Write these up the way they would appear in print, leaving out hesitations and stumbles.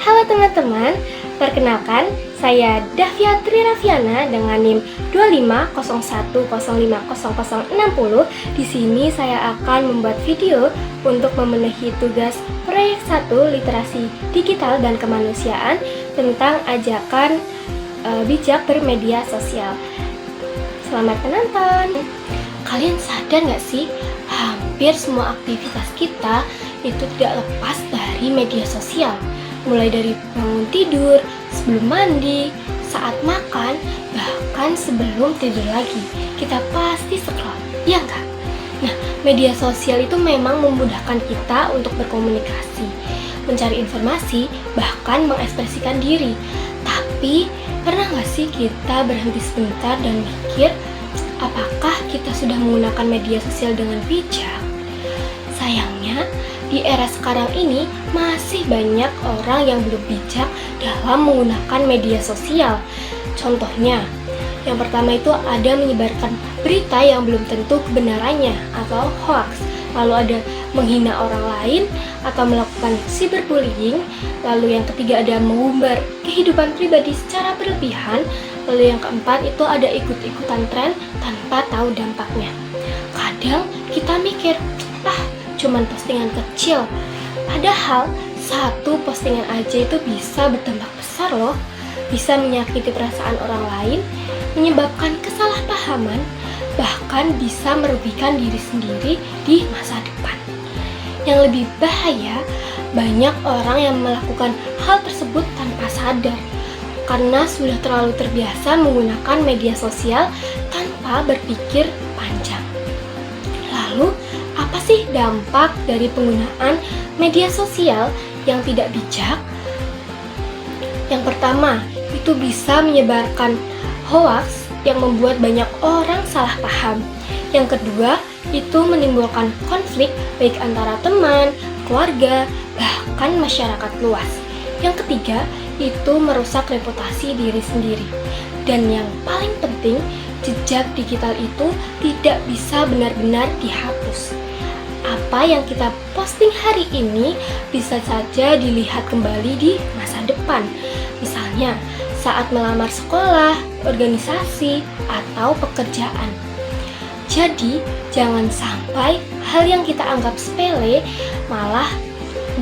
Halo teman-teman, perkenalkan saya Davia Triraviana dengan NIM 25010500060. Di sini saya akan membuat video untuk memenuhi tugas proyek 1 Literasi Digital dan Kemanusiaan tentang ajakan bijak bermedia sosial. Selamat menonton. Kalian sadar nggak sih, hampir semua aktivitas kita itu tidak lepas dari media sosial. Mulai dari bangun tidur, sebelum mandi, saat makan, bahkan sebelum tidur lagi, kita pasti scroll, ya nggak? Nah, media sosial itu memang memudahkan kita untuk berkomunikasi, mencari informasi, bahkan mengekspresikan diri. Tapi, pernah nggak sih kita berhenti sebentar dan mikir, apakah kita sudah menggunakan media sosial dengan bijak? Sayangnya, di era sekarang ini masih banyak orang yang belum bijak dalam menggunakan media sosial. Contohnya, yang pertama itu ada menyebarkan berita yang belum tentu kebenarannya atau hoax. Lalu ada menghina orang lain atau melakukan cyberbullying. Lalu yang ketiga ada mengumbar kehidupan pribadi secara berlebihan. Lalu yang keempat itu ada ikut-ikutan tren tanpa tahu dampaknya. Kadang kita mikir, cuman postingan kecil. Padahal satu postingan aja itu bisa berdampak besar loh. Bisa menyakiti perasaan orang lain, menyebabkan kesalahpahaman, bahkan bisa merugikan diri sendiri di masa depan. Yang lebih bahaya, banyak orang yang melakukan hal tersebut tanpa sadar karena sudah terlalu terbiasa menggunakan media sosial tanpa berpikir panjang. Lalu, apa sih dampak dari penggunaan media sosial yang tidak bijak? Yang pertama, itu bisa menyebarkan hoax yang membuat banyak orang salah paham. Yang kedua, itu menimbulkan konflik baik antara teman, keluarga, bahkan masyarakat luas. Yang ketiga, itu merusak reputasi diri sendiri. Dan yang paling penting, jejak digital itu tidak bisa benar-benar dihapus. Apa yang kita posting hari ini bisa saja dilihat kembali di masa depan. Misalnya, saat melamar sekolah, organisasi, atau pekerjaan. Jadi, jangan sampai hal yang kita anggap sepele malah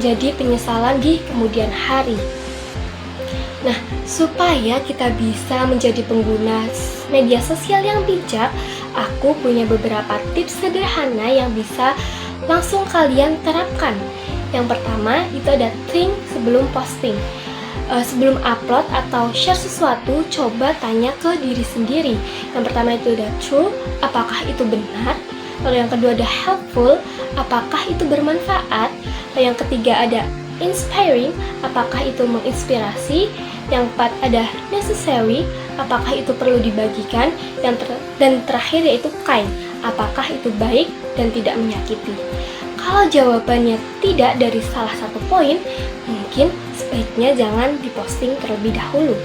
jadi penyesalan di kemudian hari. Nah, supaya kita bisa menjadi pengguna media sosial yang bijak, aku punya beberapa tips sederhana yang bisa langsung kalian terapkan. Yang pertama, itu ada think sebelum posting. Sebelum upload atau share sesuatu, coba tanya ke diri sendiri. Yang pertama itu ada true, apakah itu benar? Lalu yang kedua ada helpful, apakah itu bermanfaat? Lalu yang ketiga ada inspiring, apakah itu menginspirasi? Yang keempat ada necessary, apakah itu perlu dibagikan? Dan terakhir yaitu kind, apakah itu baik dan tidak menyakiti? Kalau jawabannya tidak dari salah satu poin, mungkin sebaiknya jangan diposting terlebih dahulu.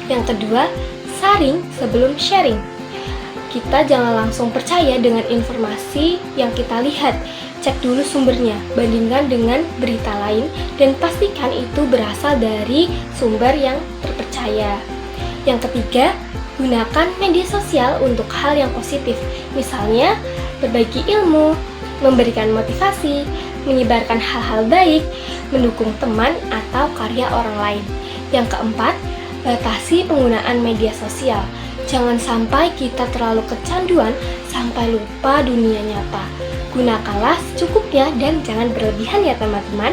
Yang kedua, saring sebelum sharing. Kita jangan langsung percaya dengan informasi yang kita lihat. Cek dulu sumbernya, bandingkan dengan berita lain, dan pastikan itu berasal dari sumber yang terpercaya. Yang ketiga, gunakan media sosial untuk hal yang positif. Misalnya, berbagi ilmu, memberikan motivasi, menyebarkan hal-hal baik, mendukung teman atau karya orang lain. Yang keempat, batasi penggunaan media sosial. Jangan sampai kita terlalu kecanduan sampai lupa dunia nyata. Gunakanlah secukupnya dan jangan berlebihan ya teman-teman.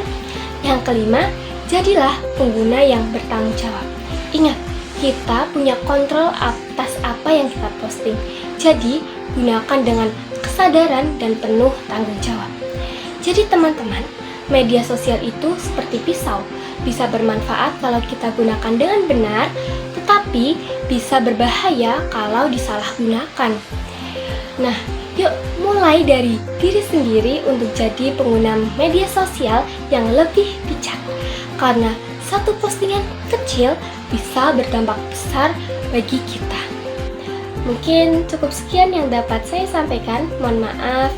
Yang kelima, jadilah pengguna yang bertanggung jawab. Ingat, kita punya kontrol atas apa yang kita posting. Jadi, gunakan dengan kesadaran dan penuh tanggung jawab. Jadi teman-teman, media sosial itu seperti pisau. Bisa bermanfaat kalau kita gunakan dengan benar, tetapi bisa berbahaya kalau disalahgunakan. Nah, yuk mulai dari diri sendiri untuk jadi pengguna media sosial yang lebih bijak. Karena satu postingan kecil bisa berdampak besar bagi kita. Mungkin cukup sekian yang dapat saya sampaikan. Mohon maaf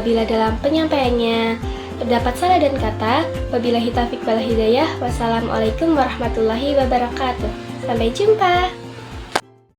bila dalam penyampaiannya Terdapat salah dan kata. Wabillahi taufiq wal hidayah. Wassalamualaikum warahmatullahi wabarakatuh. Sampai jumpa.